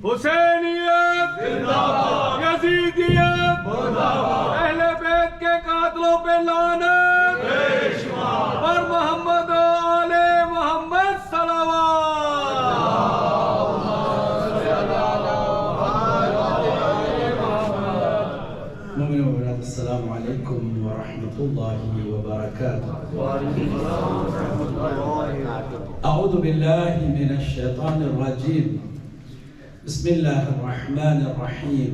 حسینیت یزیدیت اہل بیت کے قاتلوں پہ لعنت اور محمد و آل محمد صلوات. السلام علیکم ورحمۃ اللہ وبرکاتہ. اعوذ باللہ من الشیطان الرجیم. بسم اللہ الرحمن الرحیم.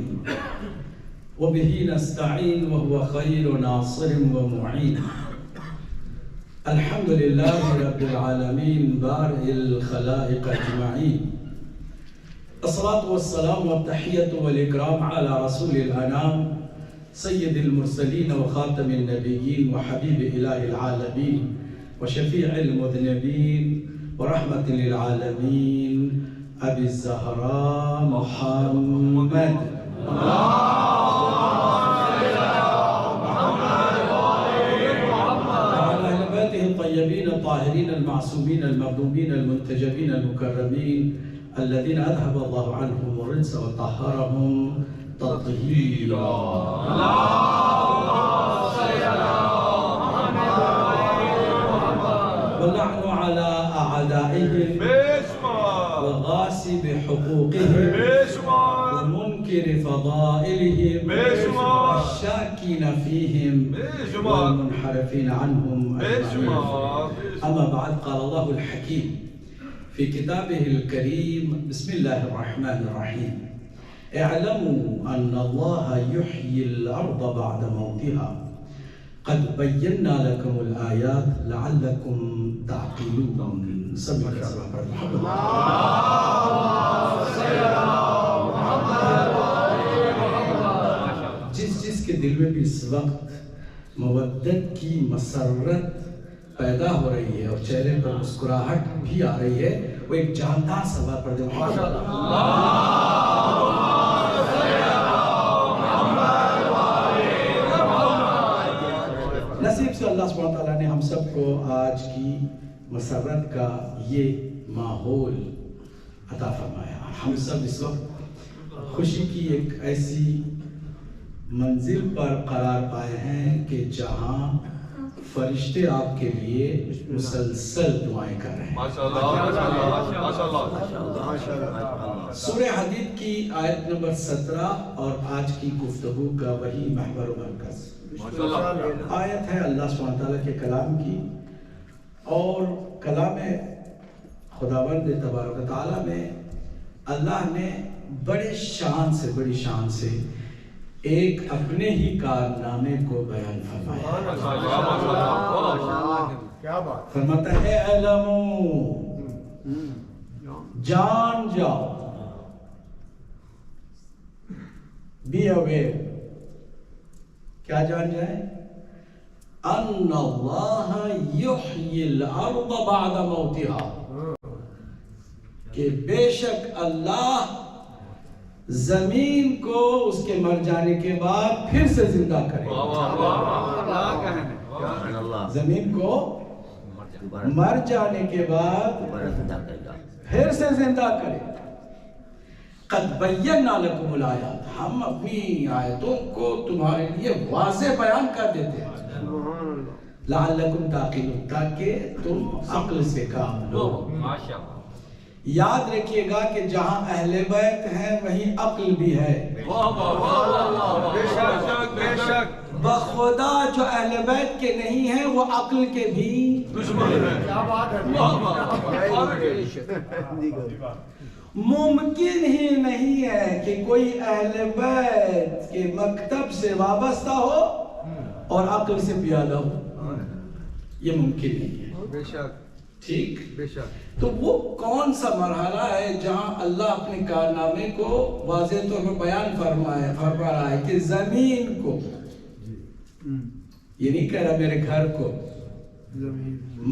وبه نستعین وهو خیر ناصر ومعین. الحمد للہ رب العالمین بارئ الخلائق اجمعین. الصلاة والسلام والتحیۃ والاکرام علی رسول الانام سید المرسلین وخاتم النبیین وحبیب الہ العالمین وشفیع المذنبین ورحمت للعالمین ابی الزہراء محمد وعلى اہل بیتہ الطیبین الطاہرین المعصومین المغضوبین المنتجبین المکرمین الذین اذهب اللہ عنہم الرجس وطہرہم تطہیرا. واللعن على أعدائهم وغاصب حقوقهم ومنكر فضائلهم والشاكين فيهم والمنحرفين عنهم أجمعين. أما بعد قال الله الحكيم في كتابه الكريم بسم الله الرحمن الرحيم. اعلموا أن الله يحيي الأرض بعد موتها قد بينا لكم الآيات لعلكم تعقلون. سبح محمد. جس کے دل میں بھی اس وقت مودت کی مسرت پیدا ہو رہی ہے اور چہرے پر مسکراہٹ بھی آ رہی ہے وہ ایک جاندار سبا پڑھ دے. نصیب سے اللہ سبحانہ وتعالیٰ نے ہم سب کو آج کی مسرت کا یہ ماحول عطا فرمایا. ہم سب اس وقت خوشی کی ایک ایسی منزل پر قرار پائے ہیں کہ جہاں فرشتے آپ کے لیے مسلسل دعائیں کر رہے ہیں. سورہ حدید کی آیت نمبر 17 اور آج کی گفتگو کا وہی محور و مرکز آیت ہے اللہ سبحانہ تعالیٰ کے کلام کی. اور کلام خداوند تبارک و تعالیٰ میں اللہ نے بڑی شان سے ایک اپنے ہی کارنامے کو بیان فرمایا. فرماتا ہے اعلموا جان جاؤ بی اویئر. کیا جان جائے؟ ان اللہ یحیی الارض بعد موتها کہ بے شک اللہ زمین کو اس کے مر جانے کے بعد پھر سے زندہ کرے. زمین کو مر جانے کے بعد پھر سے زندہ کرے. قد بینا لکم الآیات ہم اپنی آیتوں کو تمہارے لیے واضح بیان کر دیتے ہیں. لعلکم تعقلون تاکہ تم عقل سے کام لو. یاد رکھیے گا کہ جہاں اہل بیت ہیں وہیں عقل بھی ہے. بخدا جو اہل بیت کے نہیں ہیں وہ عقل کے بھی دشمن ہیں. ممکن ہی نہیں ہے کہ کوئی اہل بیت کے مکتب سے وابستہ ہو اور عقل سے پیادہ ہو. یہ ممکن نہیں ہے. ٹھیک. تو وہ کون سا مرحلہ ہے جہاں اللہ اپنے کارنامے کو واضح طور پر بیان فرما رہا ہے کہ زمین کو, یہ نہیں کہہ رہا میرے گھر کو,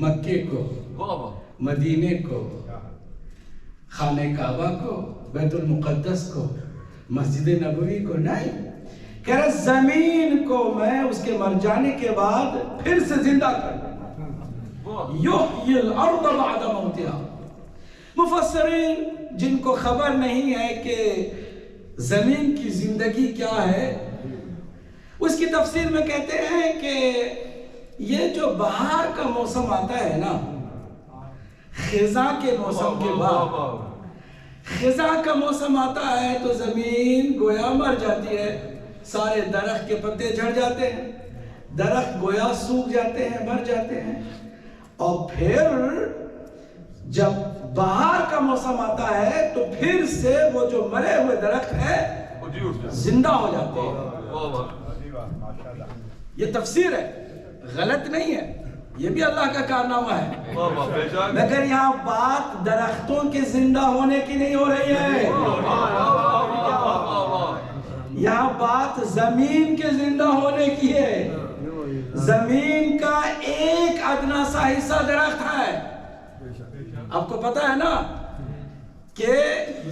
مکے کو, مدینے کو, خانہ کعبہ کو, بیت المقدس کو, مسجد نبوی کو, نہیں کہہ رہا زمین کو میں اس کے مر جانے کے بعد پھر سے زندہ کر دوں. یحیی الارض بعد موتها مفسرین جن کو خبر نہیں ہے کہ زمین کی زندگی کیا ہے، اس کی تفسیر میں کہتے ہیں کہ یہ جو بہار کا موسم آتا ہے نا، خزاں کے موسم کے بعد خزاں کا موسم آتا ہے تو زمین گویا مر جاتی ہے، سارے درخت کے پتے جھڑ جاتے ہیں، درخت گویا سوکھ جاتے ہیں، مر جاتے ہیں، اور پھر جب بہار کا موسم آتا ہے تو پھر سے وہ جو مرے ہوئے درخت ہے زندہ ہو جاتے ہیں۔ یہ تفسیر ہے، غلط نہیں ہے، یہ بھی اللہ کا کارنامہ ہے، مگر یہاں بات درختوں کے زندہ ہونے کی نہیں ہو رہی ہے، یہاں بات زمین کے زندہ ہونے کی ہے۔ زمین کا ایک ادنا سا حصہ درخت ہے۔ آپ کو پتا ہے نا کہ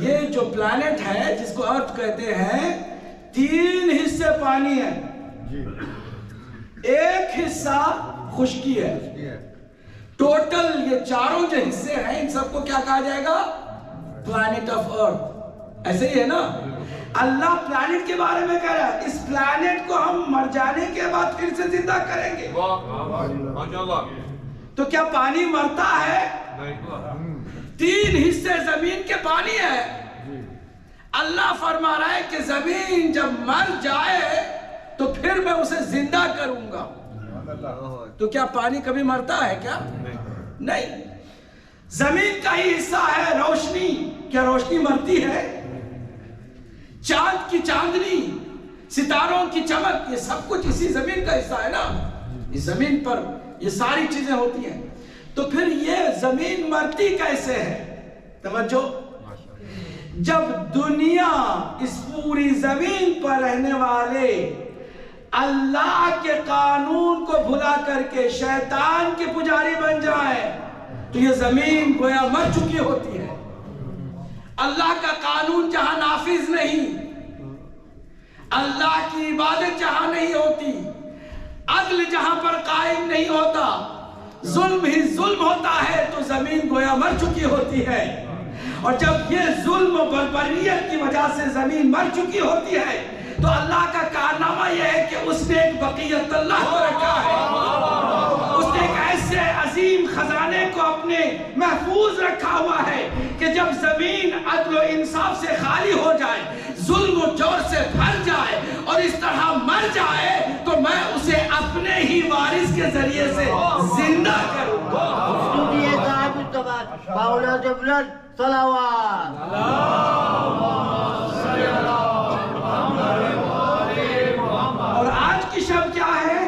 یہ جو پلانٹ ہے جس کو ارتھ کہتے ہیں، 3 حصے پانی ہے، ایک حصہ خشکی ہے، ٹوٹل یہ چاروں جو حصے ہیں ان سب کو کیا کہا جائے گا؟ Plant of earth. ایسے ہی ہے نا، اللہ پلانٹ کے بارے میں کہہ رہا ہے، اس پلانٹ کو ہم مر جانے کے بعد پھر سے زندہ کریں گے۔ تو کیا پانی مرتا ہے؟ 3 حصے زمین کے پانی ہے۔ اللہ فرما رہا ہے کہ زمین جب مر جائے تو پھر میں اسے زندہ کروں گا۔ تو کیا پانی کبھی مرتا ہے کیا؟ نہیں۔ زمین کا ہی حصہ ہے روشنی، کیا روشنی مرتی ہے؟ چاند کی چاندنی، ستاروں کی چمک، یہ سب کچھ اسی زمین کا حصہ ہے نا۔ اس زمین پر یہ ساری چیزیں ہوتی ہیں، تو پھر یہ زمین مرتی کیسے ہے؟ توجہ، جب دنیا اس پوری زمین پر رہنے والے اللہ کے قانون کو بھلا کر کے شیطان کے پجاری بن جائے تو یہ زمین گویا مر چکی ہوتی ہے۔ اللہ کا قانون جہاں نافذ نہیں، اللہ کی عبادت جہاں نہیں ہوتی، عدل جہاں پر قائم نہیں ہوتا، ظلم ہی ظلم ہوتا ہے تو زمین گویا مر چکی ہوتی ہے۔ اور جب یہ ظلم و بربریت کی وجہ سے زمین مر چکی ہوتی ہے تو اللہ کا کارنامہ یہ ہے کہ اس نے ایک بقیت اللہ کو رکھا ہے، اس نے ایک ایسے عظیم خزانے کو اپنے محفوظ رکھا ہوا ہے کہ جب زمین عدل و انصاف سے خالی ہو جائے، ظلم و جور سے بھر جائے اور اس طرح مر جائے تو میں اسے اپنے ہی وارث کے ذریعے سے زندہ کروں گا۔ اور آج کی شب کیا ہے؟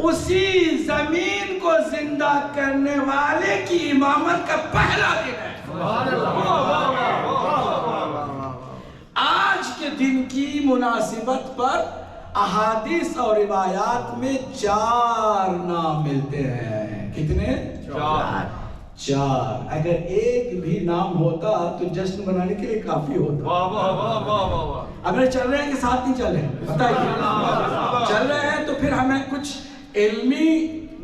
اسی زمین کو زندہ کرنے والے کی امامت کا پہلا دن ہے۔ آج کے دن کی مناسبت پر احادیث اور روایات میں 4 نام ملتے ہیں۔ کتنے؟ 4۔ اگر ایک بھی نام ہوتا تو جشن منانے کے لیے کافی ہوتا۔ اگر چل رہے ہیں کہ ساتھ نہیں چل رہے ہیں؟ بتائیے، چل رہے ہیں تو پھر ہمیں کچھ علمی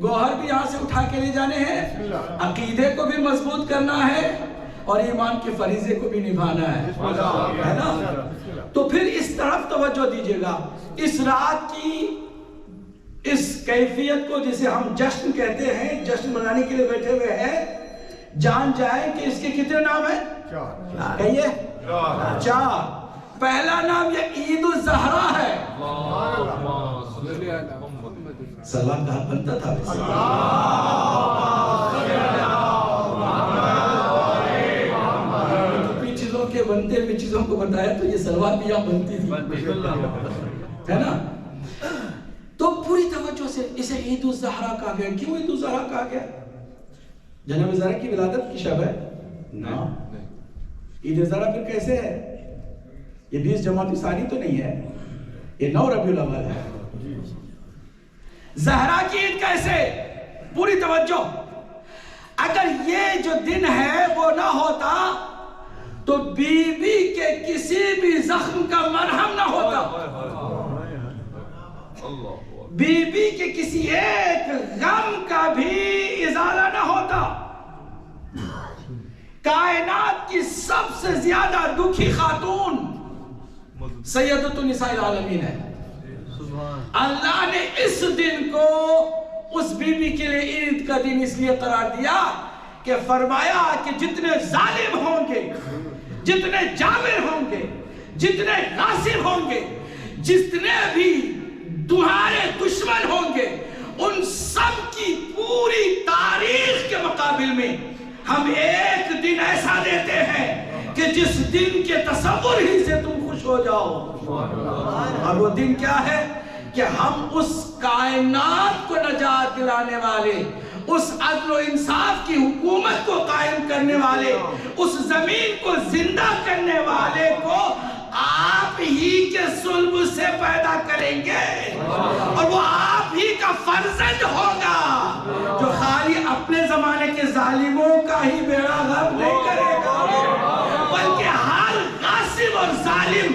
گوہر بھی یہاں سے اٹھا کے لے جانے ہیں، عقیدے کو بھی مضبوط کرنا ہے اور ایمان کے فریضے کو بھی نبھانا ہے نا۔ تو پھر اس طرف توجہ دیجیے گا، اس رات کی اس کیفیت کو جسے ہم جشن کہتے ہیں، جشن منانے کے لیے بیٹھے ہوئے ہیں، جان جائیں کہ اس کے کتنے نام ہیں؟ 4 کہیے؟ 4۔ پہلا نام یہ عید الزہرا ہے۔ سلام کہاں بنتا تھا؟ چیزوں کے بنتے ہوئے چیزوں کو بتایا تو یہ سلوات بھی یہاں بنتی تھی، ہے نا؟ تو پوری توجہ سے اسے عید الزہرا کہا گیا۔ کیوں عید الزہرا کہا گیا؟ جناب زہرا کی ولادت کی شب ہے نا۔ عید الزہرا پھر کیسے ہے؟ یہ 20 جماعت ثانی تو نہیں ہے، یہ 9 ربیع الاول ہے۔ زہرا کی عید کیسے؟ پوری توجہ، اگر یہ جو دن ہے وہ نہ ہوتا تو بی بی کے کسی بھی زخم کا مرہم نہ ہوتا، بی بی کے کسی ایک غم کا بھی ازالہ نہ ہوتا۔ کائنات کی سب سے زیادہ دکھی خاتون سیدۃ النساء العالمین ہے. اللہ نے اس دن کو اس بی بی کے لیے عید کا دن اس لیے قرار دیا کہ فرمایا کہ جتنے ظالم ہوں گے، جتنے جابر ہوں گے، جتنے غاصب ہوں گے، جتنے بھی تمہارے دشمن ہوں گے، ان سب کی پوری تاریخ کے مقابل میں ہم ایک دن ایسا دیتے ہیں کہ جس دن کے تصور ہی سے تم خوش ہو جاؤ. اور وہ دن کیا ہے کہ ہم اس کائنات کو نجات دلانے والے، اس عدل و انصاف کی حکومت کو قائم کرنے والے، اس زمین کو زندہ کرنے والے کو آپ ہی کے صلب سے پیدا کریں گے، اور وہ آپ ہی کا فرزند ہوگا جو خالی اپنے زمانے کے ظالموں کا ہی بیڑا غرق نہیں کرے گا، بلکہ ہر غاصب اور ظالم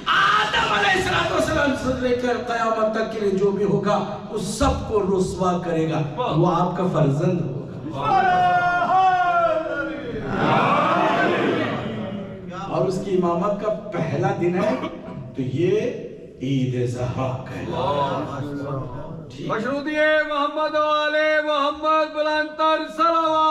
آدم علیہ السلام سے لے کر قیامت تک کے لیے جو بھی ہوگا اس سب کو رسوا کرے گا، وہ آپ کا فرزند ہوگا. اور اس کی امامت کا پہلا دن ہے تو یہ عید زہرا کہلاتا. مشروطیے محمد و آل محمد بلندتر صلوات.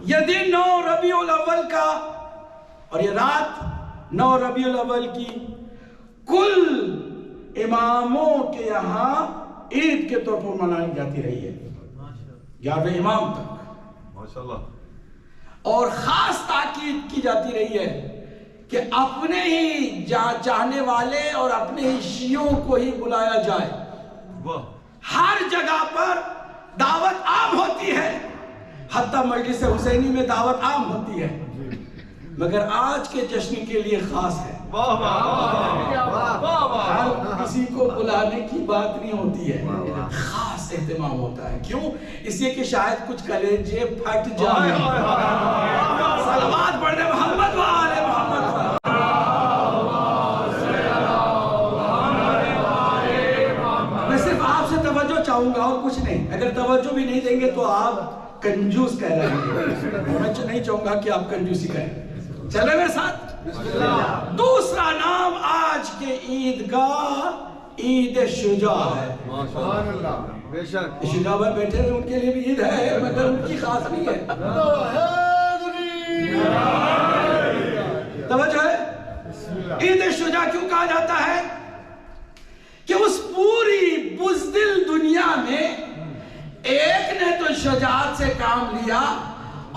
یہ دن 9 ربیع الاول کا اور یہ رات 9 ربیع الاول کی کل اماموں کے یہاں عید کے طور پر منائی جاتی رہی ہے 11ویں امام تک. ماشاءاللہ. اور خاص تاکید کی جاتی رہی ہے کہ اپنے ہی چاہنے والے اور اپنے ہی شیعوں کو ہی بلایا جائے. ہر جگہ پر دعوت عام ہوتی ہے، حتیٰ مجلس حسینی میں دعوت عام ہوتی ہے، مگر آج کے جشن کے لیے خاص ہے. ہر کسی کو بلانے کی بات نہیں ہوتی ہے، خاص اہتمام ہوتا ہے. کیوں؟ اس لیے کہ شاید کچھ کلیجے پھٹ جائیں. صلوات پڑھنے محمد و آل محمد. میں صرف آپ سے توجہ چاہوں گا اور کچھ نہیں. اگر توجہ بھی نہیں دیں گے تو آپ کنجوس کہلائیں گے. میں نہیں چاہوں گا کہ آپ کنجوسی کریں. چلے میرے ساتھ. دوسرا نام آج کے عید کا عید شجاع ہے. شجاع بھائی بیٹھے ہیں، ان کے لیے بھی عید ہے مگر ان کی خاص نہیں ہے. توجہ ہے. عید شجاع کیوں کہا جاتا ہے؟ کہ اس پوری بزدل دنیا میں ایک نے تو شجاعت سے کام لیا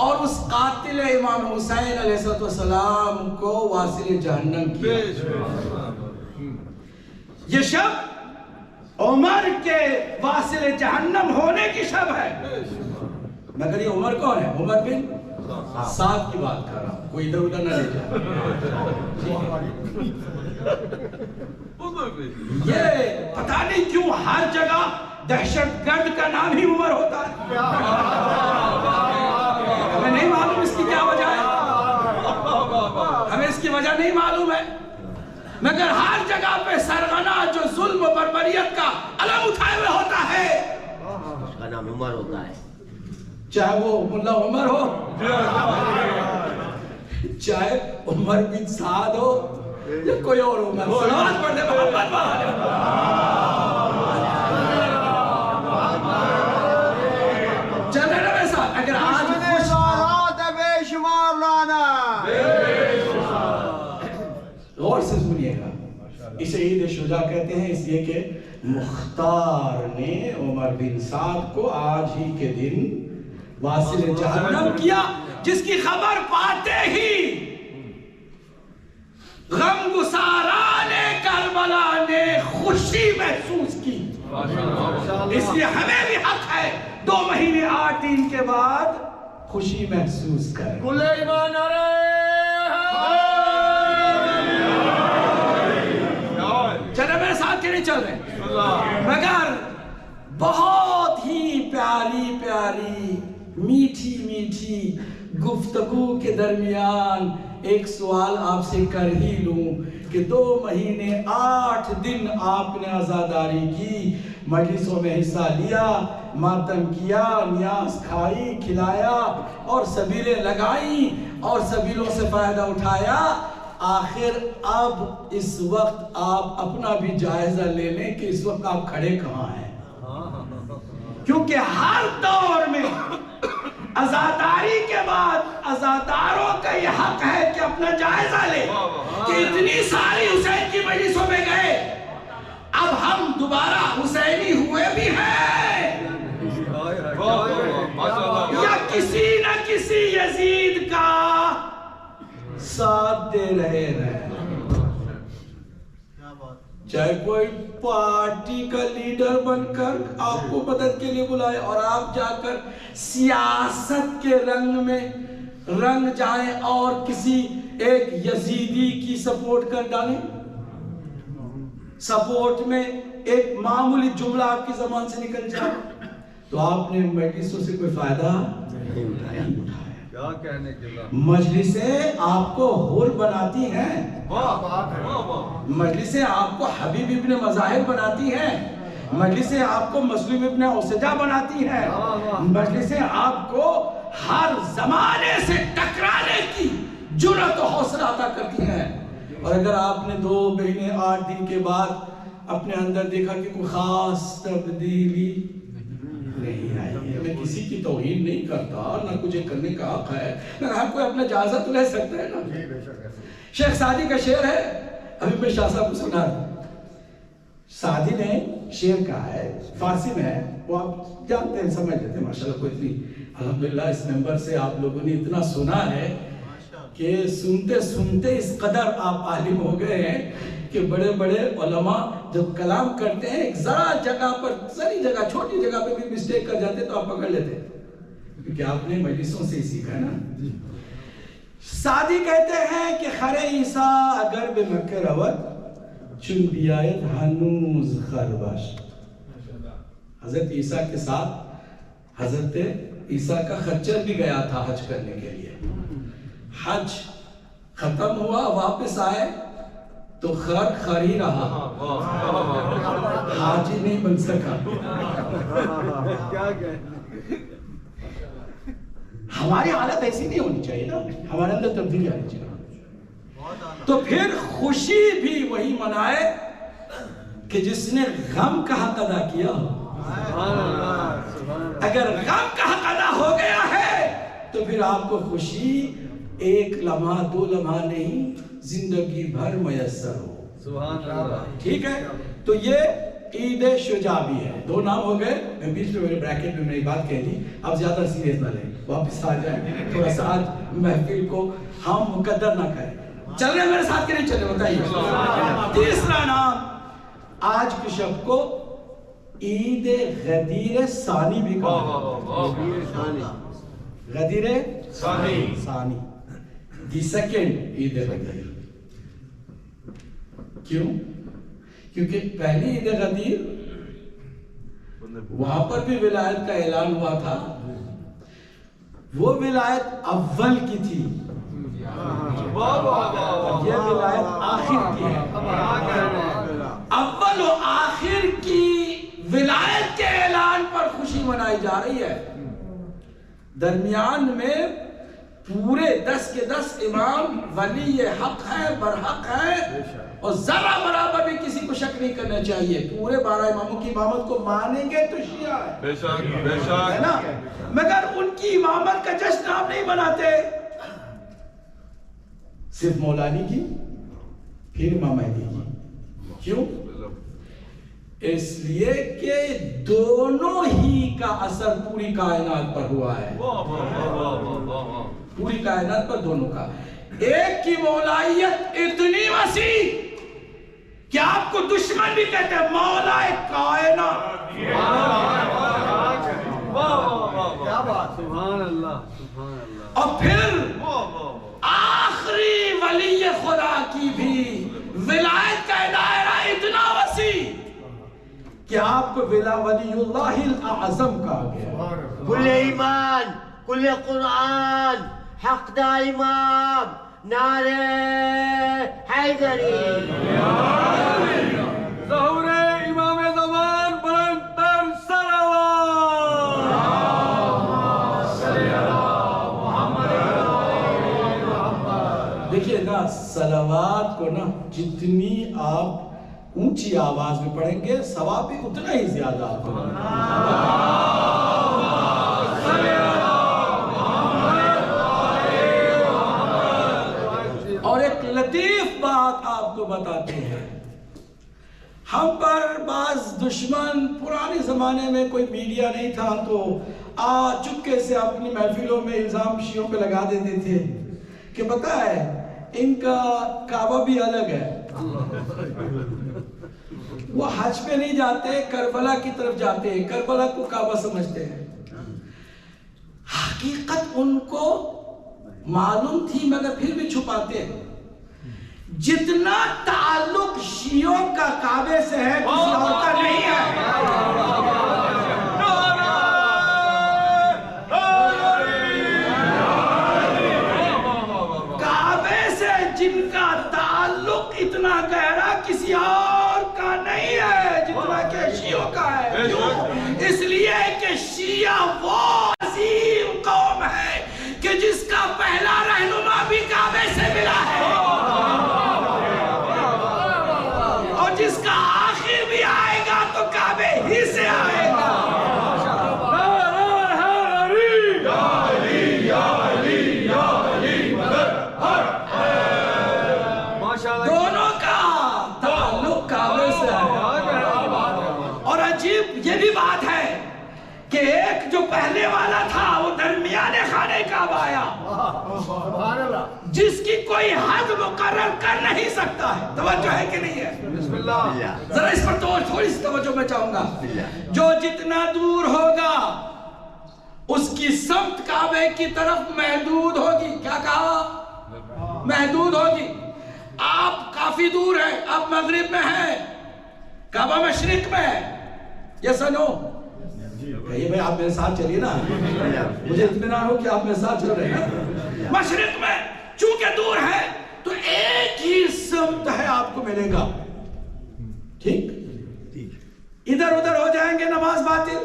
اور اس قاتل امام حسین علیہ السلام کو واصل جہنم کیا. یہ شب عمر کے واصل جہنم ہونے کی شب ہے. مگر یہ عمر کون ہے؟ عمر بن سعد کی بات کر رہا ہوں، کوئی ادھر ادھر نہ لے جائے. یہ پتہ نہیں کیوں ہر جگہ دہشت گرد کا نام ہی عمر ہوتا ہے. ہمیں نہیں معلوم اس کی کیا وجہ ہے، ہمیں اس کی وجہ نہیں معلوم ہے، مگر ہر جگہ پہ سرغنہ جو ظلم و بربریت کا علم اٹھائے ہوئے ہوتا ہے اس کا نام عمر ہوتا ہے. چاہے وہ ملا عمر ہو، چاہے عمر بن سعد ہو یا کوئی اور عمر. صلوات پڑھنے محمد چلے نا میرے ساتھ. اگر آج غور سے سنیے گا، اسے عید شجاع کہتے ہیں اس لیے کہ مختار نے عمر بن سعد کو آج ہی کے دن واصل جہنم کیا، جس کی خبر پاتے ہی غم گساران کربلا نے خوشی محسوس کی. اس لیے ہمیں بھی حق ہے 2 مہینے 8 دن کے بعد خوشی محسوس کریں. کل ایمان چلے میرے ساتھ کے نہیں چل رہے، مگر بہت ہی پیاری پیاری میٹھی میٹھی گفتگو کے درمیان ایک سوال آپ سے کر ہی لوں کہ 2 مہینے 8 دن آپ نے عزاداری کی، مجلسوں میں حصہ لیا، ماتم کیا، نیاز کھائی، کھلایا اور سبیلیں لگائی اور سبیلوں سے فائدہ اٹھایا۔ آخر اب اس وقت آپ اپنا بھی جائزہ لے لیں کہ اس وقت آپ کھڑے کہاں ہیں، کیونکہ ہر دور میں عزاداری کے بعد عزاداروں کا یہ حق ہے کہ اپنا جائزہ لے کہ اتنی ساری حسین کی مجلسوں میں گئے، اب ہم دوبارہ حسینی ہوئے بھی ہیں یا کسی نہ کسی یزید کا ساتھ دے رہے ہیں۔ چاہے کوئی پارٹی کا لیڈر بن کر آپ کو مدد کے لیے بلائے اور آپ جا کر سیاست کے رنگ میں رنگ جائیں اور کسی ایک یزیدی کی سپورٹ کر ڈالیں، سپورٹ میں ایک معمولی جملہ آپ کی زبان سے نکل جائے، تو آپ نے مجلسوں سے کوئی فائدہ نہیں اٹھایا۔ مجلسیں آپ کو حر بناتی ہیں، مجلسیں آپ کو حبیب ابن مظاہر بناتی ہیں، مجلسیں آپ کو مسلم ابن اوسجہ بناتی ہیں، مجلسیں آپ کو ہر زمانے سے ٹکرانے کی جرأت و حوصلہ عطا کرتی ہیں۔ اور اگر آپ نے 2 مہینے 8 دن کے بعد اپنے اندر دیکھا کہ کوئی خاص تبدیلی نہیں آئی ہے، میں کسی کی توہین نہیں کرتا، نہ کچھ کرنے کا حق ہے، نہ ہر کوئی اپنا جائزہ تو لے سکتا ہے نا۔ شیخ سعدی کا شعر ہے، ابھی میں شاہ صاحب کو سنا رہا، سعدی نے شعر کہا ہے، فارسی میں ہے، وہ آپ جانتے ہیں، سمجھ لیتے ہیں، ماشاءاللہ کوئی اتنی الحمدللہ اس ممبر سے آپ لوگوں نے اتنا سنا ہے کہ سنتے سنتے اس قدر آپ عالم ہو گئے ہیں کہ بڑے بڑے علماء جب کلام کرتے ہیں ایک ذرا جگہ پر، ذری جگہ، چھوٹی جگہ پہ بھی مسٹیک کر جاتے تو آپ پکڑ لیتے ہیں، کیونکہ آپ نے مجلسوں سے ہی سیکھا ہے نا۔ سعدی کہتے ہیں کہ خر عیسیٰ اگر بے مکہ رود چون بیایت ہنوز خربش، حضرت عیسیٰ کے ساتھ حضرت عیسیٰ کا خچر بھی گیا تھا حج کرنے کے لیے، حج ختم ہوا، واپس آئے تو خر ہی رہا، حاجی نہیں بن سکا۔ ہماری حالت ایسی نہیں ہونی چاہیے نا، ہمارے اندر تبدیلی آنی چاہیے۔ تو پھر خوشی بھی وہی منائے کہ جس نے غم کا حق ادا کیا ہو۔ اگر غم کا حق ادا ہو گیا ہے تو پھر آپ کو خوشی 1 لمحہ 2 لمحہ نہیں، زندگی بھر میسر ہو۔ سبحان اللہ، ٹھیک ہے۔ تو یہ عید شجاع بھی ہے، 2 نام ہو گئے، میں بیچ میں میرے بریکٹ میں میری بات کہہ دی، اب زیادہ سیریس نہ لیں، واپس آ جائیں، تھوڑا سا آج محفل کو ہم مقدر نہ کریں۔ چل رہے ہیں میرے ساتھ کہ نہیں چل رہے بتائیے۔ تیسرا نام آج کی شب کو عید غدیر ثانی بھی کہا، غدیر ثانی، دی سیکنڈ عید غدیر۔ کیوں؟ کیونکہ پہلی عید غدیر وہاں پر بھی ولایت کا اعلان ہوا تھا، وہ ولایت اول کی تھی، یہ ولایت آخر کی ہے۔ اول و آخر کی ولایت کے اعلان پر خوشی منائی جا رہی ہے، درمیان میں پورے 10 کے 10 امام ولی حق ہے، برحق ہے، اور ذرا برابر بھی کسی کو شک نہیں کرنا چاہیے، پورے 12 اماموں کی امامت کو مانیں گے تو شیعہ ہے، بے شک ہے نا، مگر ان کی امامت کا جشن آپ نہیں مناتے، صرف مولا علی کی پھر امام مہدی کی۔ کیوں؟ اس لیے کہ دونوں ہی کا اثر پوری کائنات پر ہوا ہے، پوری کائنات پر دونوں کا۔ ایک کی مولائیت اتنی وسیع کہ آپ کو دشمن بھی کہتے ہیں مولا کائنات، سبحان اللہ، سبحان اللہ۔ اور پھر آخری ولی خدا کی بھی ولایت کا دائرہ اتنا وسیع کہ آپ کو ولی اللہ الاعظم کہا گیا۔ کل ایمان، کل قرآن، حق دا امام، نعرہ حیدری، ظہور امام زمان بلند دیکھیے نا صلوات کو نا جتنی آپ اونچی آواز میں پڑھیں گے ثواب بھی اتنا ہی زیادہ آپ کو اور ایک لطیف بات آپ کو بتاتے ہیں، ہم پر بعض دشمن، پرانے زمانے میں کوئی میڈیا نہیں تھا تو چپکے سے اپنی محفلوں میں الزام شیعوں پہ لگا دیتے تھے کہ پتہ ہے ان کا کعبہ بھی الگ ہے، وہ حج پہ نہیں جاتے، کربلا کی طرف جاتے ہیں، کربلا کو کعبہ سمجھتے ہیں۔ حقیقت ان کو معلوم تھی مگر پھر بھی چھپاتے ہیں۔ جتنا تعلق شیعوں کا کعبے سے ہے کسی اور کا نہیں ہے۔ جن کا تعلق اتنا گہرا کسی اور کا نہیں ہے جتنا کہ شیعوں کا ہے۔ کیوں؟ اس لیے کہ شیعہ وہ عظیم قوم ہے کہ جس کا پہلا رہنما بھی کعبے سے ملا ہے اور جس کا آخر بھی آئے گا تو کعبے ہی سے آئے گا۔ دونوں کا تعلق کعبے سے ہے۔ اور عجیب یہ بھی بات ہے کہ ایک جو پہلے والا تھا وہ درمیان خانے کعبہ آیا جس کی کوئی حد مقرر کر نہیں سکتا ہے۔ توجہ ہے کہ نہیں ہے؟ ذرا اس پر تو تھوڑی سی توجہ میں چاہوں گا۔ جو جتنا دور ہوگا اس کی سمت کعبے کی طرف محدود ہوگی۔ کیا کہا؟ محدود ہوگی۔ آپ کافی دور ہیں، آپ مغرب میں ہیں، کعبہ مشرق میں ہے، یس اور نو؟ کہیے بھائی آپ میرے ساتھ چلیے نا، مجھے اطمینان ہو کہ آپ میرے ساتھ چل رہے ہیں۔ مشرق میں چونکہ دور ہے تو ایک ہی سمت ہے آپ کو ملے گا، ٹھیک؟ ادھر ادھر ہو جائیں گے نماز باطل۔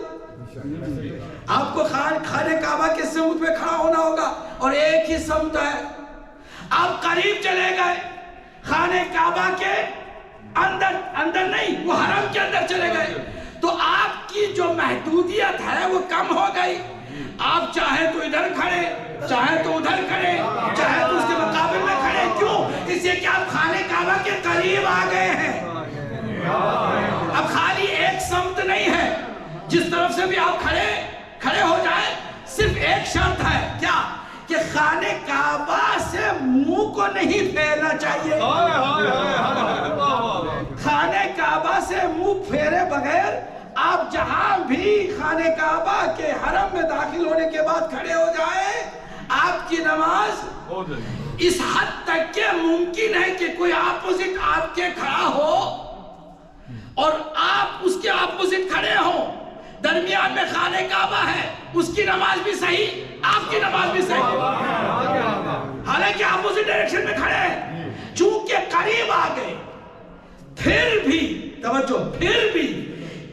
آپ کو خانے کعبہ کے سمت میں کھڑا ہونا ہوگا اور ایک ہی سمت ہے۔ آپ قریب چلے گئے خانے کعبہ کے اندر نہیں، وہ حرم کے اندر چلے گئے تو آپ کی جو محدودیت ہے وہ کم ہو گئی۔ آپ چاہے تو ادھر کھڑے، چاہے تو ادھر کھڑے، چاہے تو اس کے مقابل میں کھڑے۔ کیوں؟ اس لیے کہ آپ خانے کعبہ کے قریب آ گئے ہیں۔ اب خالی ایک سمت نہیں ہے، جس طرف سے بھی آپ کھڑے ہو جائیں، صرف ایک شرط ہے۔ کیا؟ کہ خانے کعبہ سے منہ کو نہیں پھیرنا چاہیے۔ خانے کعبہ سے منہ پھیرے بغیر آپ جہاں بھی خانے کعبہ کے حرم میں داخل ہونے کے بعد کھڑے ہو جائیں، آپ کی نماز اس حد تک کہ ممکن ہے کہ کوئی اپوزٹ آپ کے کھڑا ہو اور آپ اس کے اپوزٹ کھڑے ہوں، درمیان میں خانے کعبہ ہے، اس کی نماز بھی صحیح، آپ کی نماز بھی صحیح، حالانکہ اپوزٹ ڈائریکشن میں کھڑے ہیں۔ چونکہ قریب آ گئے، پھر بھی توجہ، پھر بھی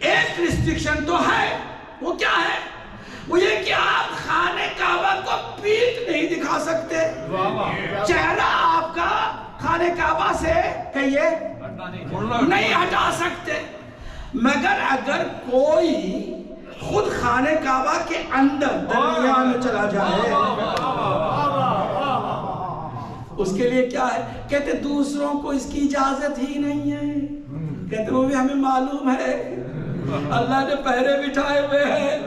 ایک ریسٹرکشن تو ہے۔ وہ کیا ہے؟ وہ یہ کہ آپ خانے کعبہ کو پیٹ نہیں دکھا سکتے، چہرہ آپ کا خانے کعبہ سے کہیے نہیں ہٹا سکتے، مگر اگر کوئی خود خانے کعبہ کے اندر درمیان میں چلا جائے اس کے لیے کیا ہے؟ کہتے دوسروں کو اس کی اجازت ہی نہیں ہے۔ کہتے وہ بھی ہمیں معلوم ہے، اللہ نے پہرے بٹھائے ہوئے ہیں،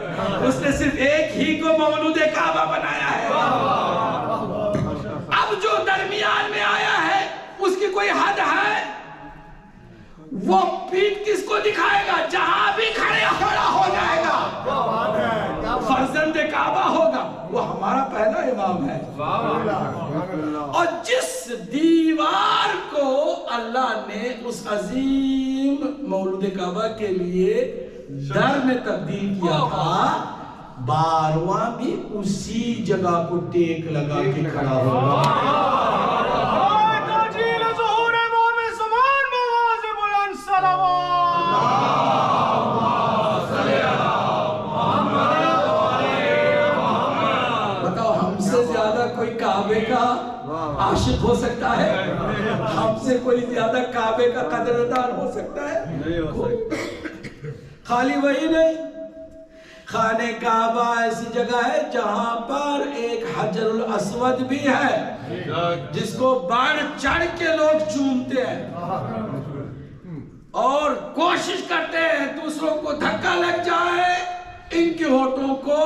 اس نے صرف ایک ہی کو مولود کعبہ بنایا ہے۔ اب جو درمیان میں آیا ہے اس کی کوئی حد ہے؟ وہ پیٹ کس کو دکھائے گا؟ جہاں بھی کھڑا ہو جائے گا فرزند کعبہ ہوگا، وہ ہمارا پہلا امام ہے۔ اور جس دیوار کو اللہ نے اس عظیم مولود کعبہ کے لیے در میں تبدیل کیا تھا، بارواں بھی اسی جگہ کو ٹیک لگا کے کھڑا ہوگا۔ کعبے کا عاشق ہو سکتا ہے؟ ہم سے کوئی زیادہ کعبے کا قدردان ہو سکتا ہے؟ خالی وہی نہیں، خانہ کعبہ ایسی جگہ ہے جہاں پر ایک حجر الاسود بھی ہے جس کو بڑھ چڑھ کے لوگ چومتے ہیں اور کوشش کرتے ہیں دوسروں کو دھکا لگ جائے، ان کے ہونٹوں کو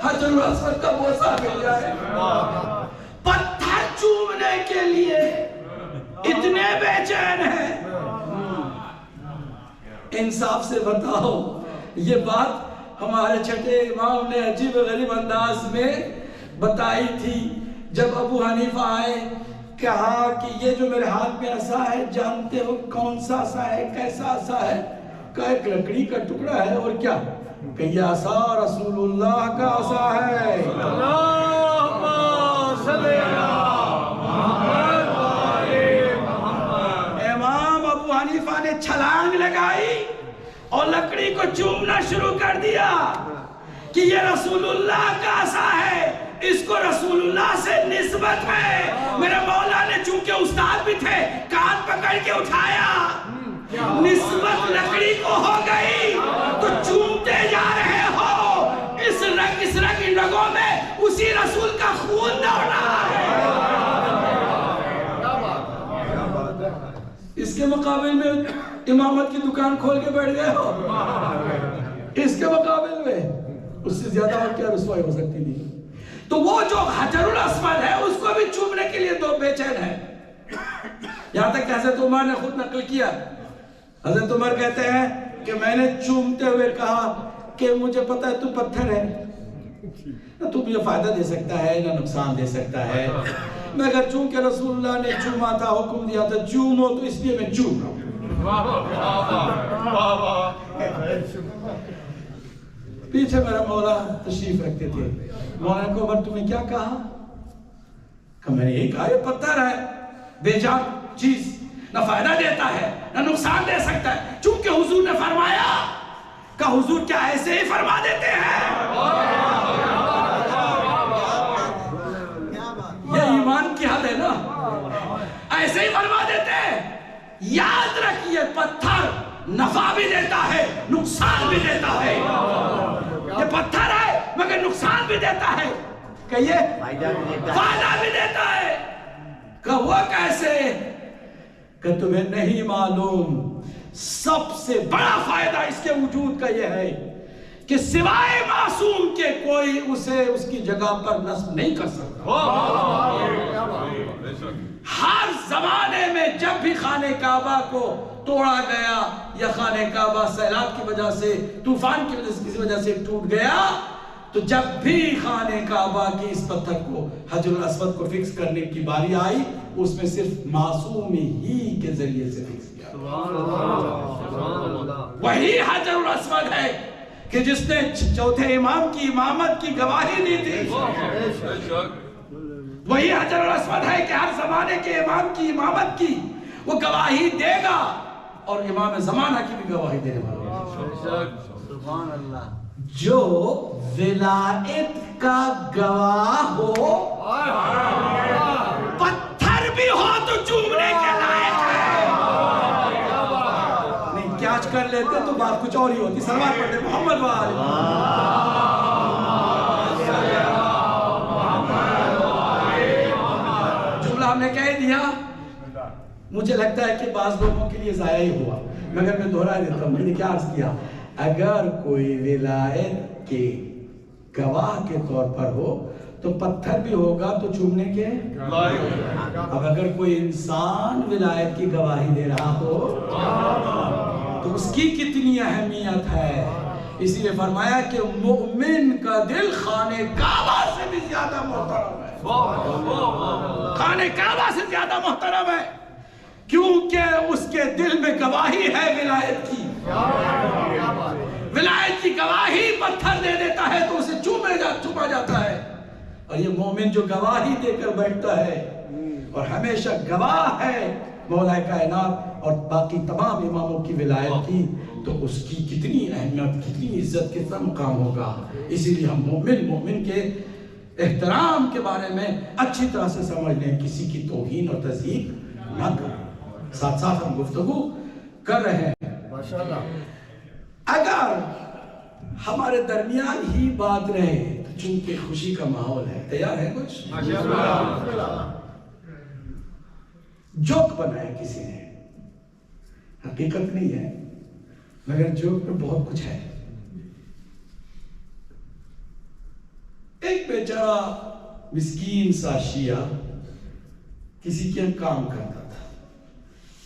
حجر الاسود کا بوسہ مل جائے۔ پتھر چومنے کے لیے اتنے بے چین ہیں۔ انصاف سے بتاؤ، یہ بات ہمارے چھٹے امام نے عجیب غریب انداز میں بتائی تھی جب ابو حنیفہ آئے، کہا کہ یہ جو میرے ہاتھ میں عصا ہے جانتے ہو کون سا عصا ہے، کیسا عصا ہے؟ کہا ایک لکڑی کا ٹکڑا ہے، اور کیا؟ کہ یہ عصا رسول اللہ کا عصا ہے۔ اللہم صلی امام ابو حنیفہ نے چھلانگ لگائی اور لکڑی کو چومنا شروع کر دیا کہ یہ رسول اللہ کا عصا ہے، اس کو رسول اللہ سے نسبت ہے۔ میرے مولا نے چونکہ استاد بھی تھے، کان پکڑ کے اٹھایا، نسبت لکڑی کو ہو گئی تو چومتے جا رہے ہو، اس رگ ان رگوں میں اسی رسول کا خون دوڑ رہا ہے۔ اس کے مقابل میں امامت کی دکان کھول کے بیٹھ گئے ہو، اس کے مقابل میں اس سے زیادہ اور کیا رسوائی ہو سکتی تھی؟ تو وہ جو حجر الاسود ہے اس کو بھی چومنے کے لیے دو بے چین ہیں، یہاں تک کہ حضرت عمر نے خود نقل کیا۔ حضرت عمر کہتے ہیں کہ میں نے چومتے ہوئے کہا کہ مجھے پتا ہے تو پتھر ہے، نہ تو مجھے فائدہ دے سکتا ہے نہ نقصان دے سکتا ہے، مگر چونکہ رسول اللہ نے چوما تھا، حکم دیا تھا چومو، تو اس لیے میں چوم رہا ہوں۔ پیچھے میرا مولا تشریف رکھتے تھے، مولانا کو عمر تم نے کیا کہا؟ کہ میں نے یہی کہا یہ پتھر ہے، بے جان چیز، نہ فائدہ دیتا ہے نہ نقصان دے سکتا ہے، چونکہ حضور نے فرمایا۔ کہ حضور کیا ایسے ہی فرما دیتے ہیں؟ یہ ایمان کی حد ہے نا، ایسے ہی فرما دیتے ہیں۔ یاد رکھیے پتھر نفع بھی دیتا ہے نقصان بھی دیتا ہے، یہ پتھر ہے مگر نقصان بھی دیتا ہے، کہ یہ فائدہ بھی دیتا ہے۔ کہ وہ کیسے؟ کہ تمہیں نہیں معلوم سب سے بڑا فائدہ اس کے وجود کا یہ ہے کہ سوائے معصوم کے کوئی اسے اس کی جگہ پر نصب نہیں کر سکتا۔ ہر زمانے میں جب بھی خانہ کعبہ کو توڑا گیا یا خانہ کعبہ سیلاب کی وجہ سے، طوفان کی وجہ سے کسی وجہ سے ٹوٹ گیا، تو جب بھی خانہ کعبہ کی اس پتھر کو حجر الاسود کو فکس کرنے کی باری آئی، اس میں صرف معصوم ہی کے ذریعے سے فکس کیا۔ وہی حجر الاسود ہے کہ جس نے چوتھے امام کی امامت کی گواہی دی تھی، وہی حجر الاسود ہے کہ ہر زمانے کے امام کی امامت کی وہ گواہی دے گا، اور امام زمانہ کی بھی گواہی دینے والا ہے۔ جو ولایت کا گواہ ہو، پتھر بھی ہو تو چومنے کے لائق ہے۔ نہیں کیچ کر لیتے تو بات کچھ اور ہی ہوتی۔ سلوات پڑھتے محمد وآلہ۔ جملہ ہم نے کہہ دیا، مجھے لگتا ہے کہ بعض لوگوں کے لیے ضائع ہی ہوا، مگر میں دہرا دیتا ہوں۔ میں نے کیا عرض کیا؟ اگر کوئی ولایت کے گواہ کے طور پر ہو تو پتھر بھی ہوگا تو چومنے کے لائق۔ اب اگر کوئی انسان ولایت کی گواہی دے رہا ہو تو اس کی کتنی اہمیت ہے۔ اسی لیے فرمایا کہ مومن کا دل خانہ کعبہ سے بھی زیادہ محترم ہے، خانہ کعبہ سے زیادہ محترم ہے، کیونکہ اس کے دل میں گواہی ہے ولایت کی۔ ولایت کی گواہی پتھر دے دیتا ہے تو اسے چوما جاتا ہے، اور یہ مومن جو گواہی دے کر بیٹھتا ہے اور ہمیشہ گواہ ہے مولا کائنات اور باقی تمام اماموں کی ولایت کی، تو اس کی کتنی اہمیت، کتنی عزت، کتنا مقام ہوگا۔ اسی لیے ہم مومن کے احترام کے بارے میں اچھی طرح سے سمجھ لیں، کسی کی توہین اور تذییق نہ کریں۔ ساتھ ساتھ ہم گفتگو کر رہے ہیں، اگر ہمارے درمیان ہی بات رہے تو چونکہ خوشی کا ماحول ہے، تیار ہے کچھ؟ جوک بنایا کسی نے، حقیقت نہیں ہے مگر جوک میں بہت کچھ ہے۔ ایک بیچارہ مسکین سا شیعہ کسی کے کام کرتا تھا،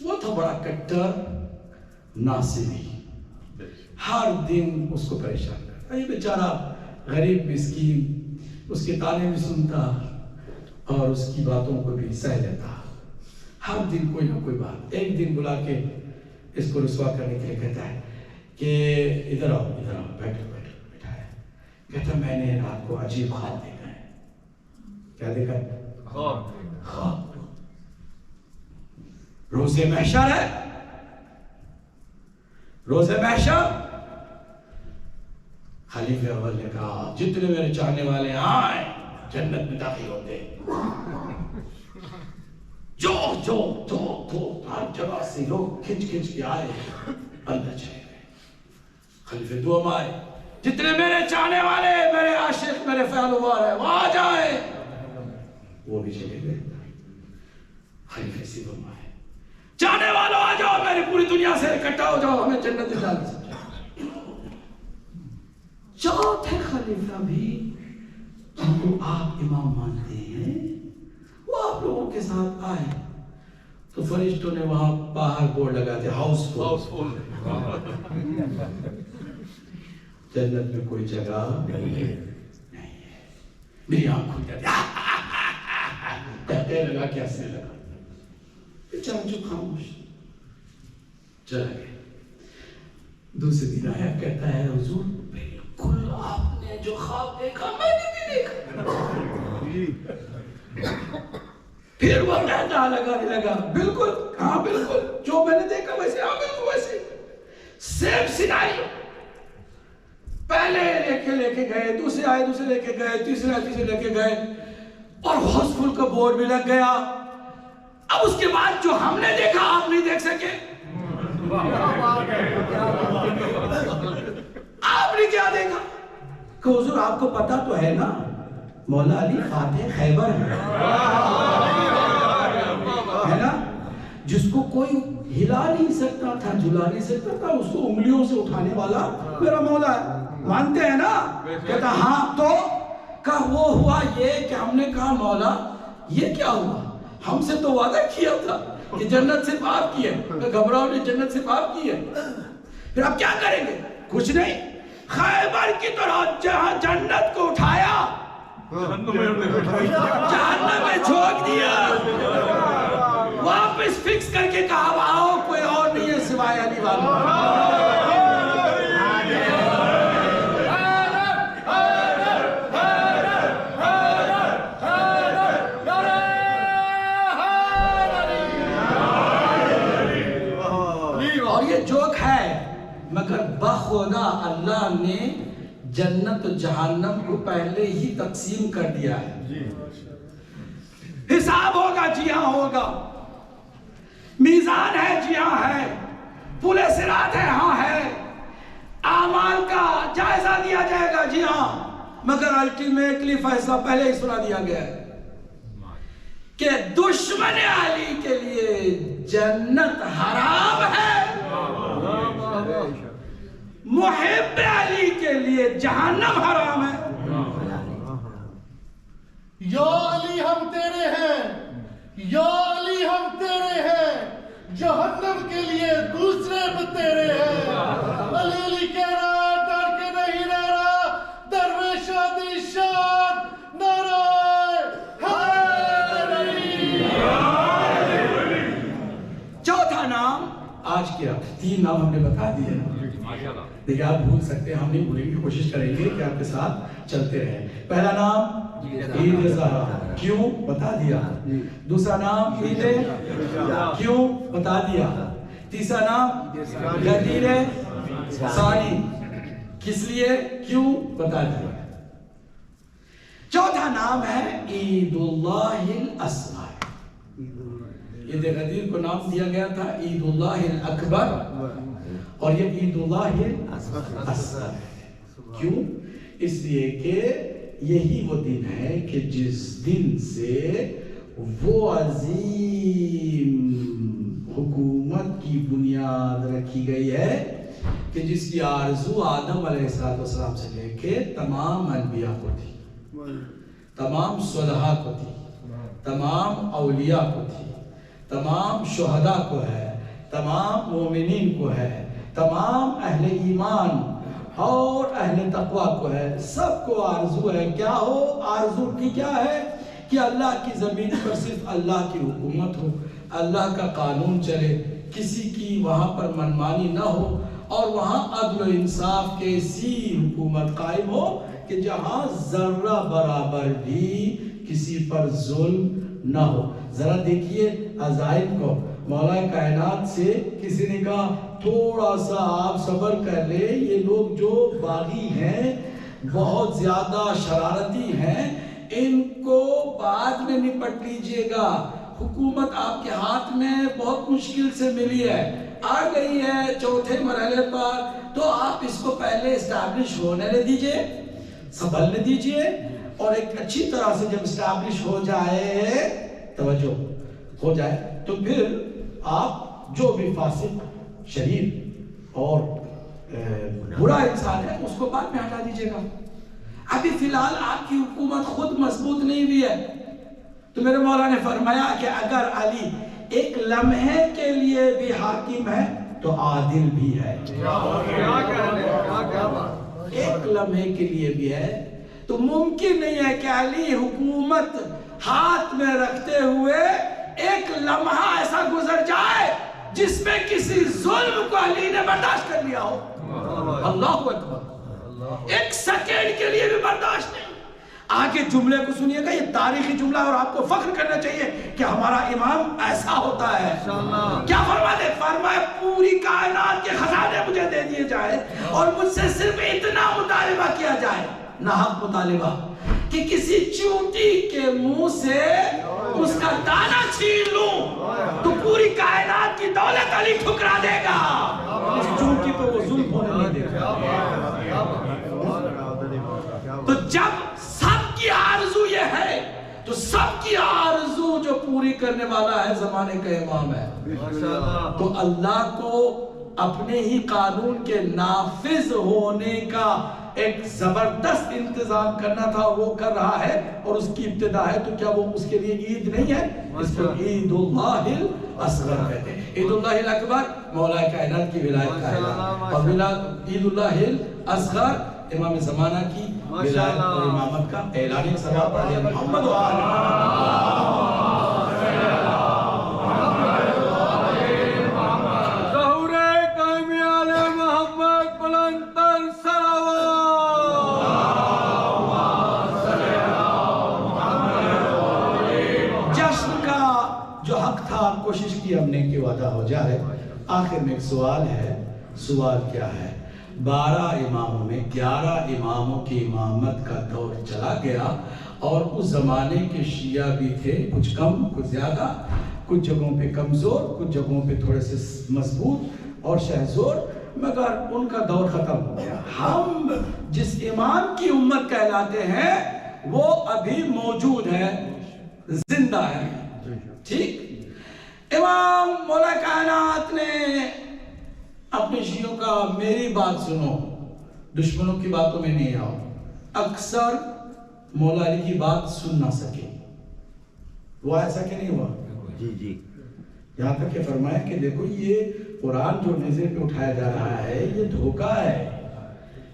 وہ تھا بڑا کٹر ناصری، ہر دن اس کو پریشان کرتا۔ یہ بیچارہ غریب مسکین اس کے تانے بھی سنتا اور اس کی باتوں کو بھی سہ لیتا، ہر دن کوئی نہ کوئی بات۔ ایک دن بلا کے اس کو رسوا کرنے کے لیے کہتا ہے کہ ادھر آؤ بیٹھو، بٹھایا، کہتا میں نے رات کو عجیب خواب دیکھا ہے۔ کیا دیکھا ہے؟ خواب روز محشر ہے، روز محشر۔ خلیفہ اول نے کہا جتنے میرے چاہنے والے آئیں جنت میں داخل ہوتے، جو ہر جگہ سے لوگ کھچ کے آئے، اندر چلے گئے۔ خلیفہ دوم آئے، جتنے میرے چاہنے والے، میرے عاشق، میرے فیلوار ہیں وہ آ جائیں، وہ بھی چلے گئے۔ خلیفہ سوم آئے، چاہنے والوں آ جاؤ، میری پوری دنیا سے اکٹھا ہو جاؤ، ہمیں جنت میں جانا سکتا۔ چوتھے خلیفہ بھی جن کو آپ امام مانتے ہیں وہ آپ لوگوں کے ساتھ آئے تو فرشتوں نے وہاں باہر بورڈ لگا دیا ہاؤس فل، جنت میں کوئی جگہ نہیں ہے۔ میری آنکھ کھل جاتی، کہتے لگا کہ ہنسنے لگا، چمچو خاموش چلا گیا۔ دوسرے دن آیا، کہتا ہے حضور بالکل آپ نے جو خواب دیکھا میں نے بھی دیکھا۔ پھر وہ کہتا لگا بالکل، ہاں بالکل جو میں نے دیکھا ویسے، ہاں بالکل ویسے، سیم سیناریو۔ پہلے لے کے گئے، دوسرے آئے، دوسرے لے کے گئے، تیسرے لے کے گئے، اور ہاؤس فل کا بورڈ بھی لگ گیا۔ اب اس کے بعد جو ہم نے دیکھا آپ نہیں دیکھ سکے۔ آپ نے کیا دیکھا؟ کہ حضور آپ کو پتا تو ہے نا مولا علی فاتح خیبر ہے نا، جس کو کوئی ہلا نہیں سکتا تھا، جھلا نہیں سکتا تھا، اس کو انگلیوں سے اٹھانے والا میرا مولا ہے، مانتے ہیں نا؟ کہتا ہاں، تو کہ وہ ہوا یہ کہ ہم نے کہا مولا یہ کیا ہوا؟ ہم سے تو وعدہ کیا تھا کہ جنت صرف آپ کی ہے، کہ گھبراؤ نہیں، جنت صرف آپ کی ہے۔ پھر آپ کیا کریں گے؟ کچھ نہیں، خیبر کی طرح جہاں جنت کو اٹھایا جہنم میں جھونک دیا، واپس فکس کر کے کہا آؤ کوئی اور نہیں ہے سوائے علی والا۔ اور یہ جوک ہے مگر بخدا اللہ نے جنت و جہنم کو پہلے ہی تقسیم کر دیا ہے۔ حساب ہوگا، جی ہاں ہوگا، میزان ہے، جی ہاں ہے، پل صراط ہے، ہاں ہے، اعمال کا جائزہ دیا جائے گا، جی ہاں، مگر الٹیمیٹلی فیصلہ پہلے ہی سنا دیا گیا ہے کہ دشمن علی کے لیے جنت حرام ہے، محب علی کے لیے جہنم حرام ہے۔ یا علی ہم تیرے ہیں، یا علی ہم تیرے ہیں، جہنم کے لیے دوسرے بھی تیرے ہیں۔ علی علی کہہ رہا ڈر کے نہیں رہ رہا، درویش شادی شاد نعرہ حیدر علی۔ چوتھا نام آج کیا، تین نام ہم نے بتا دیے، دیکھیں آپ بھول سکتے ہیں، ہم نہیں بھولیں گے، کوشش کریں گے کہ آپ کے ساتھ چلتے رہیں۔ پہلا نام عید زہرا، کیوں بتا دیا۔ دوسرا نام عید کیوں بتا دیا۔ تیسرا نام غدیر ثانی، کس لیے کیوں بتا دیا۔ چوتھا نام ہے عید اللہ الاصغر. عید غدیر کو نام دیا گیا تھا عید اللہ الاکبر اور یہ عید اللہ الاصغر. کیوں؟ اس لیے کہ یہی وہ دن ہے کہ جس دن سے وہ عظیم حکومت کی بنیاد رکھی گئی ہے کہ جس کی آرزو آدم علیہ السلام سے لے کے تمام انبیاء کو تھی، تمام صلحاء کو تھی، تمام اولیاء کو تھی، تمام شہداء کو ہے، تمام مومنین کو ہے، تمام اہل ایمان اور اہل تقوی کو ہے. سب کو آرزو ہے. کیا ہو آرزو کی؟ کیا ہے کہ اللہ کی زمین پر صرف اللہ کی حکومت ہو، اللہ کا قانون چلے، کسی کی وہاں پر منمانی نہ ہو اور وہاں عدل و انصاف کی ایسی حکومت قائم ہو کہ جہاں ذرہ برابر بھی کسی پر ظلم نہ ہو. ذرا دیکھیے عزائم کو. مولا کائنات سے کسی نے کہا تھوڑا سا آپ صبر کر لے، یہ لوگ جو باغی ہیں، بہت زیادہ شرارتی ہیں، ان کو بعد میں نپٹ لیجئے گا، حکومت آپ کے ہاتھ میں بہت مشکل سے ملی ہے، آ گئی ہے چوتھے مرحلے پر، تو آپ اس کو پہلے اسٹیبلش ہونے لے دیجئے، سنبھلنے دیجئے، اور ایک اچھی طرح سے جب اسٹیبلش ہو جائے، توجہ ہو جائے، تو پھر آپ جو بھی فاسق، شریر اور برا انسان ہے اس کو بعد میں ہٹا دیجئے گا. ابھی فی الحال آپ کی حکومت خود مضبوط نہیں ہوئی ہے. تو میرے مولا نے فرمایا کہ اگر علی ایک لمحے کے لیے بھی حاکم ہے تو عادل بھی ہے. ایک لمحے کے لیے بھی ہے تو ممکن نہیں ہے کہ علی حکومت ہاتھ میں رکھتے ہوئے ایک لمحہ ایسا گزر جائے جس میں کسی ظلم کو علی نے برداشت کر لیا ہو. اللہ اکبر. ایک سیکنڈ کے لیے بھی برداشت نہیں. آگے جملے کو سنیے گا، یہ تاریخی جملہ اور آپ کو فخر کرنا چاہیے کہ ہمارا امام ایسا ہوتا ہے. کیا فرماتے؟ فرمائے پوری کائنات کے خزانے مجھے دے دیے جائے اور مجھ سے صرف اتنا مطالبہ کیا جائے، ناحق مطالبہ، کہ کسی چونٹی کے منہ سے اس کا دانہ چھین لوں تو پوری کائنات کی دولت علی ٹھکرا دے گا. اس چونٹی پہ وہ ظلم ہونے نہیں دے گا. تو جب سب کی آرزو یہ ہے تو سب کی آرزو جو پوری کرنے والا ہے زمانے کا امام ہے. تو اللہ کو اپنے ہی قانون کے نافذ ہونے کا ایک زبردست انتظام کرنا تھا، وہ کر رہا ہے اور اس کی ابتدا ہے. تو کیا وہ اس کے لیے عید نہیں ہے؟ اس کو عید اللہ الاصغر کہتے ہیں. عید اللہ الاکبر مولا کائنات کی ولایت کا اعلان، اور عید اللہ الاصغر امام زمانہ کی ولایت اور امامت کا اعلان. ثواب علی محمد و آل کوشش کی ہم نے کہ وعدہ ہو جائے. آخر میں ایک سوال ہے. سوال کیا ہے؟ 12 اماموں میں 11 اماموں کی امامت کا دور چلا گیا اور اس زمانے کے شیعہ بھی تھے، کچھ کم کچھ زیادہ، کچھ جگہوں پہ کمزور، کچھ جگہوں پہ تھوڑے سے مضبوط اور شہزور، مگر ان کا دور ختم ہو گیا. ہم جس امام کی امت کہلاتے ہیں وہ ابھی موجود ہے، زندہ ہے. ٹھیک؟ امام مولا کائنات نے اپنے شیعوں کا میری بات سنو، دشمنوں کی باتوں میں نہیں آؤ. اکثر مولا علی کی بات سن نہ سکے. وہ ایسا کہ نہیں ہوا؟ جی. یہاں تک کہ فرمایا کہ دیکھو یہ قرآن جو نظر پہ اٹھایا جا رہا ہے یہ دھوکہ ہے.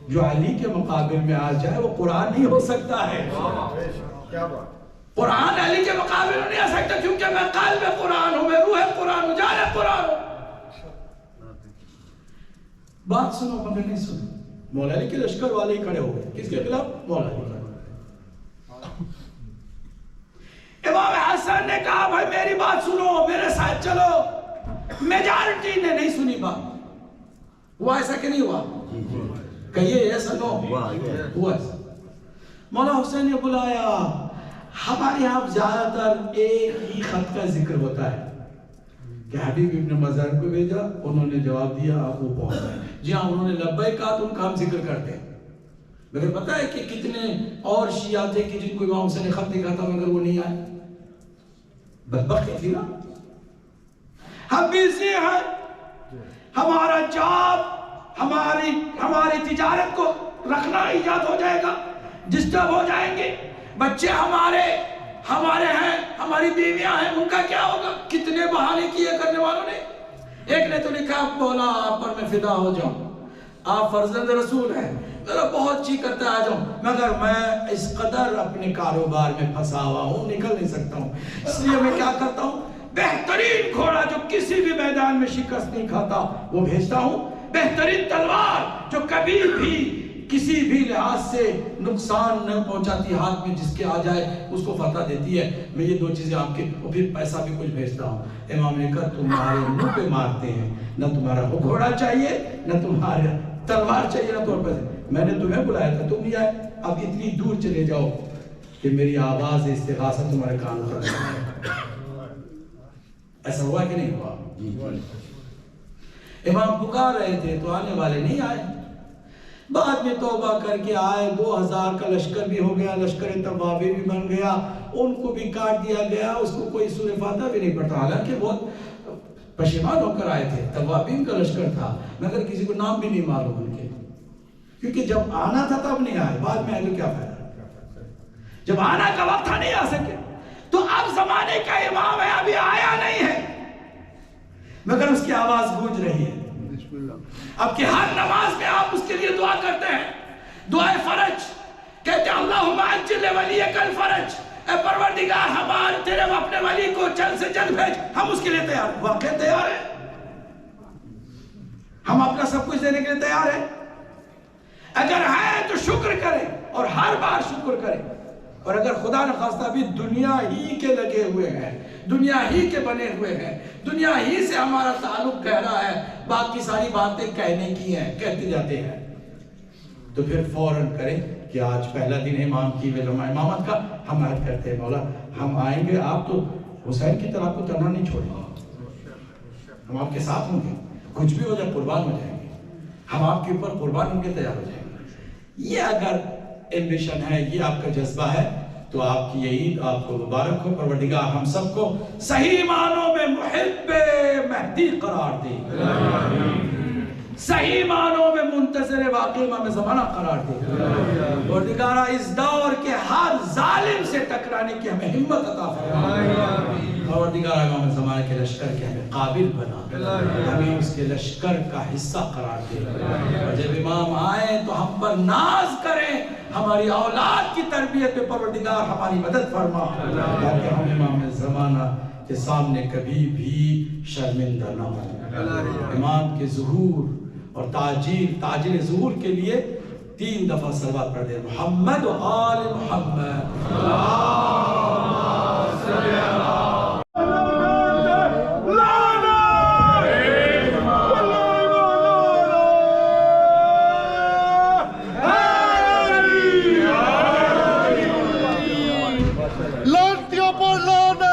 جو علی کے مقابل میں آ جائے وہ قرآن نہیں ہو سکتا ہے. کیا بات؟ قرآن علی کے مقابل نہیں آ سکتا کیونکہ میں قلب قرآن ہوں، میں روح قرآن ہوں، جان قرآن ہوں. بات سنو مگر نہیں سنو. مولا علی کے لشکر والے ہی کھڑے ہو گئے. کس کے خلاف؟ مولا علی. امام حسن نے کہا بھائی میری بات سنو، میرے ساتھ چلو. میجارٹی نے نہیں سنی بات. ہوا ایسا کہ نہیں ہوا؟ کہیے ایسا نو ہوا ایسا. مولا حسین نے بلایا. ہمارے یہاں زیادہ تر ایک ہی خط کا ذکر ہوتا ہے کہ حبیب ابن مظہر کو بھیجا, انہوں نے جواب دیا, آپ وہ پہنچ گئے. جی ہاں, انہوں نے لبیک کہا تو ان کا ہم ذکر کرتے ہیں. مگر پتہ ہے کہ کتنے اور شیعہ تھے کہ جن کو امام حسین نے خط لکھا تھا مگر وہ نہیں آئے. بدبختی تھی نا. ہم بھی اسی ہیں, ہمارا جاب, ہماری تجارت کو رکھنا ایجاد ہو جائے گا, ڈسٹرب ہو جائیں گے. بچے ہمارے ہیں, ہماری بیویاں ہیں, ان کا کیا ہوگا؟ کتنے بہانے کیے کرنے والوں نے. ایک نے تو لکھا, مولا آپ پر میں فدا ہو جاؤں, آپ فرزند رسول ہیں, میرا بہت جی کرتا ہے آ جاؤں, مگر میں اس قدر اپنے کاروبار میں پھنسا ہوا ہوں, نکل نہیں سکتا ہوں. اس لیے میں کیا کرتا ہوں, بہترین گھوڑا جو کسی بھی میدان میں شکست نہیں کھاتا وہ بھیجتا ہوں. بہترین تلوار جو کبھی بھی کسی بھی لحاظ سے نقصان نہ پہنچاتی, ہاتھ میں جس کے آ جائے اس کو فتح دیتی ہے, میں یہ 2 چیزیں آپ کے, اور پھر پیسہ بھی کچھ بھیجتا ہوں. امام نے کہا تمہارے منہ پہ مارتے ہیں, نہ تمہارا وہ گھوڑا چاہیے, نہ تمہارا تلوار چاہیے, نہ تمہارے پیسے. میں نے تمہیں بلایا تھا, تم نہیں آئے, اب اتنی دور چلے جاؤ کہ میری آواز استغاثہ تمہارے کان پر جائے. ایسا ہوا کہ نہیں ہوا؟ امام پکار رہے تھے تو آنے والے نہیں آئے. بعد میں توبہ کر کے آئے, 2000 کا لشکر بھی ہو گیا, لشکر توابین بھی بن گیا, ان کو بھی کاٹ دیا گیا, اس کو کوئی سورہ فاتحہ بھی نہیں پڑھتا, حالانکہ بہت پشیمان ہو کر آئے تھے. توابین کا لشکر تھا مگر کسی کو نام بھی نہیں معلوم ان کے, کیونکہ جب آنا تھا تب نہیں آئے, بعد میں آئے تو کیا فائدہ. جب آنا کا وقت تھا نہیں آ سکے. تو اب زمانے کا امام ہے, ابھی آیا نہیں ہے مگر اس کی آواز گونج رہی ہے. اب کہ ہر نماز میں آپ اس کے لیے دعا کرتے ہیں, دعائے فرج, کہتے ہیں اللہم عجل ولیک الفرج, اے پروردگار ہمارے تیرے اپنے ولی کو جلد سے جلد بھیج. ہم اس کے لیے تیار, واقعی تیار ہیں, ہم اپنا سب کچھ دینے کے لیے تیار ہیں. اگر ہے تو شکر کریں اور ہر بار شکر کریں, اور اگر خدا نخواستہ بھی دنیا ہی کے لگے ہوئے ہیں, دنیا ہی کے بنے ہوئے ہیں, دنیا ہی سے ہمارا تعلق گہرا ہے, باقی ساری باتیں کہنے کی ہیں, کہتے جاتے ہیں, تو پھر فوراً کریں کہ آج پہلا دن ہے امام کی امامت کا, ہم عہد کرتے ہیں مولا ہم آئیں گے, آپ تو حسین کی طرح کو تنہا نہیں چھوڑیں گے, ہم آپ کے ساتھ ہوں گے, کچھ بھی ہو جائے قربان ہو جائیں گے, ہم آپ کے اوپر قربان ہوں گے, تیار ہو جائیں گے. یہ اگر ایمبیشن ہے, یہ آپ کا جذبہ ہے, تو آپ کی یہ عید آپ کو مبارک ہو. پروردگار ہم سب کو صحیح معنوں میں محب مہدی قرار دے, صحیح معنوں میں منتظر واقعی امام زمانہ قرار دے. پروردگارہ اس دور کے ہر ظالم سے ٹکرانے کی ہمیں ہمت عطا فرما. پروردگارہ امام زمانہ کے لشکر کے ہمیں قابل بنا, ہمیں اس کے لشکر کا حصہ قرار دے. اور جب امام آئیں تو ہم پر ناز کریں, ہماری اولاد کی تربیت پہ پروردگار ہماری مدد فرما, تاکہ ہم امام زمانہ کے سامنے کبھی بھی شرمندہ نہ ہوں. امام کے ظہور اور تاجر ظہور کے لیے 3 دفعہ صلوات پڑھ دیں. محمد و آل محمد. لانتیوں پر لعنت.